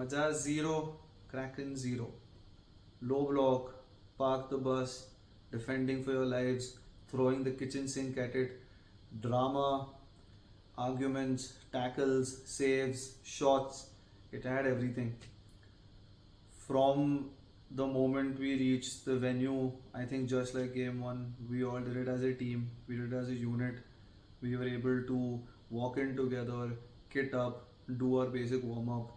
Majaz 0, Kraken 0. Low block, park the bus, defending for your lives, throwing the kitchen sink at it, drama, arguments, tackles, saves, shots. It had everything. From the moment we reached the venue, I think just like game one, we all did it as a team, we did it as a unit. We were able to walk in together, kit up, do our basic warm up,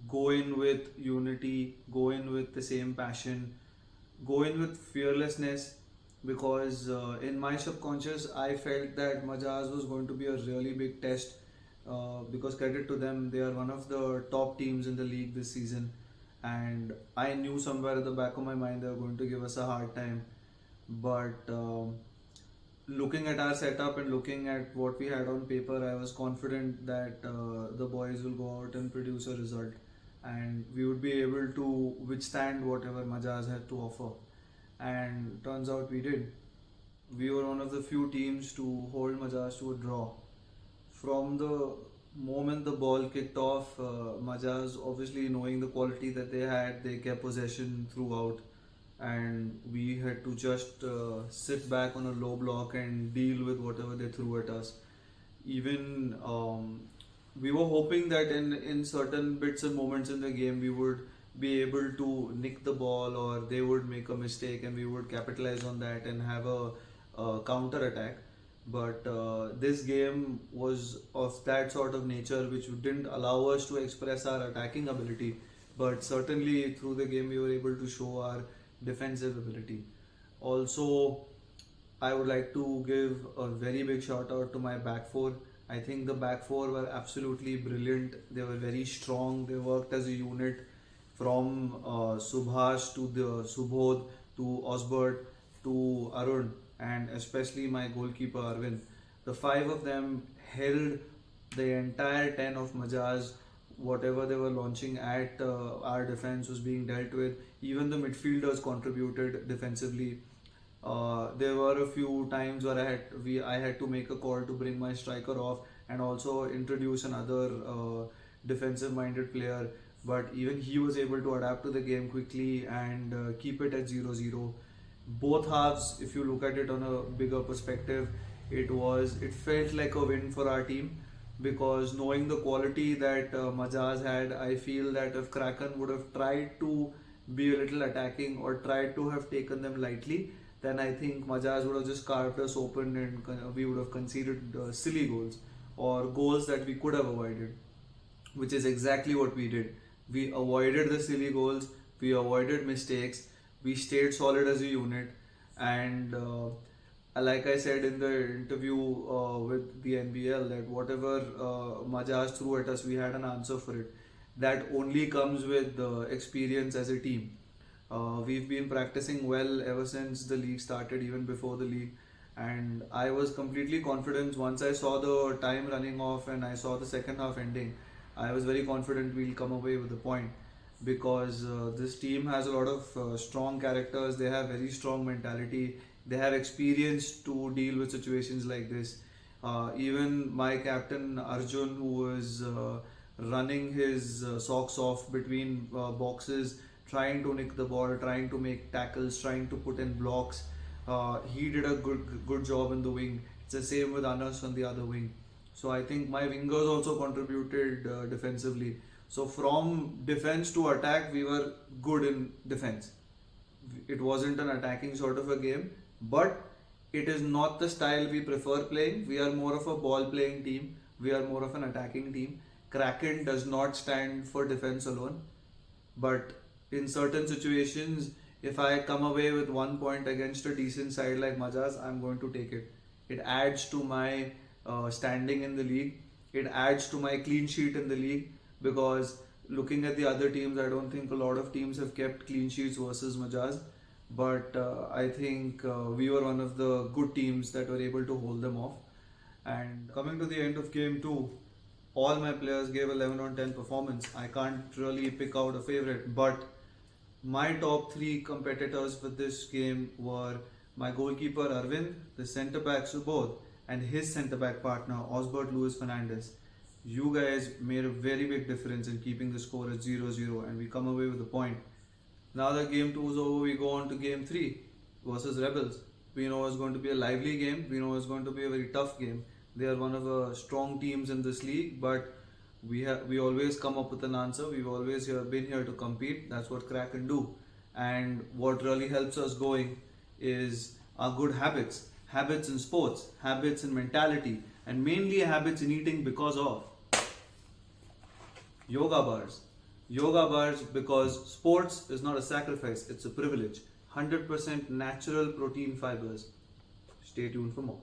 go in with unity, go in with the same passion, go in with fearlessness. Because in my subconscious, I felt that Majaz was going to be a really big test. Because credit to them, they are one of the top teams in the league this season, and I knew somewhere at the back of my mind they were going to give us a hard time. But looking at our setup and looking at what we had on paper, I was confident that the boys will go out and produce a result, and we would be able to withstand whatever Majaz had to offer. And turns out we did. We were one of the few teams to hold Majaz to a draw. From the moment the ball kicked off, Majaz, obviously knowing the quality that they had, they kept possession throughout, and we had to just sit back on a low block and deal with whatever they threw at us. Even we were hoping that in certain bits and moments in the game we would be able to nick the ball, or they would make a mistake and we would capitalize on that and have a counter attack. But this game was of that sort of nature which didn't allow us to express our attacking ability, but certainly through the game we were able to show our defensive ability. Also, I would like to give a very big shout out to my back four. I think the back four were absolutely brilliant. They were very strong. They worked as a unit, from Subhash to the Subodh to Osbert to Arjun, and especially my goalkeeper Arvind. The five of them held the entire 10 of Majaz. Whatever they were launching at our defense was being dealt with. Even the midfielders contributed defensively. There were a few times where I had to make a call to bring my striker off and also introduce another defensive minded player, but even he was able to adapt to the game quickly and keep it at 0-0. Both halves, if you look at it on a bigger perspective, it felt like a win for our team, because knowing the quality that Majaz had, I feel that if Kraken would have tried to be a little attacking or tried to have taken them lightly, then I think Majaz would have just carved us open and we would have conceded silly goals or goals that we could have avoided, which is exactly what we did. We avoided the silly goals, we avoided mistakes, we stayed solid as a unit, and like I said in the interview with the NBL, that whatever Majaz threw at us, we had an answer for it. That only comes with experience as a team. We've been practicing well ever since the league started, even before the league, and I was completely confident once I saw the time running off and I saw the second half ending. I was very confident we'll come away with a point, because this team has a lot of strong characters. They have very strong mentality. They have experience to deal with situations like this. Even my captain Arjun, who was running his socks off between boxes, trying to nick the ball, trying to make tackles, trying to put in blocks. He did a good job in the wing. It's the same with Anas on the other wing. So I think my wingers also contributed defensively. So from defense to attack, we were good in defense. It wasn't an attacking sort of a game, but it is not the style we prefer playing. We are more of a ball playing team. We are more of an attacking team. Kraken does not stand for defense alone, but in certain situations, if I come away with 1 point against a decent side like Majaz, I'm going to take it. It adds to my standing in the league. It adds to my clean sheet in the league, because looking at the other teams, I don't think a lot of teams have kept clean sheets versus Majaz. But I think we were one of the good teams that were able to hold them off. And coming to the end of game 2, all my players gave 11 on 10 performance. I can't really pick out a favorite, but my top 3 competitors for this game were my goalkeeper Arvind, the centre back Subodh, and his centre back partner Osbert Luis Fernandez. You guys made a very big difference in keeping the score at 0-0, and we come away with a point. Now that game 2 is over, we go on to game 3 versus Rebels. We know it's going to be a lively game. We know it's going to be a very tough game. They are one of the strong teams in this league, but we always come up with an answer. We've always been here to compete. That's what Kraken do. And what really helps us going is our good habits in sports, habits in mentality, and mainly habits in eating because of yoga bars. Yoga bars, because sports is not a sacrifice, it's a privilege. 100% natural protein fibers. Stay tuned for more.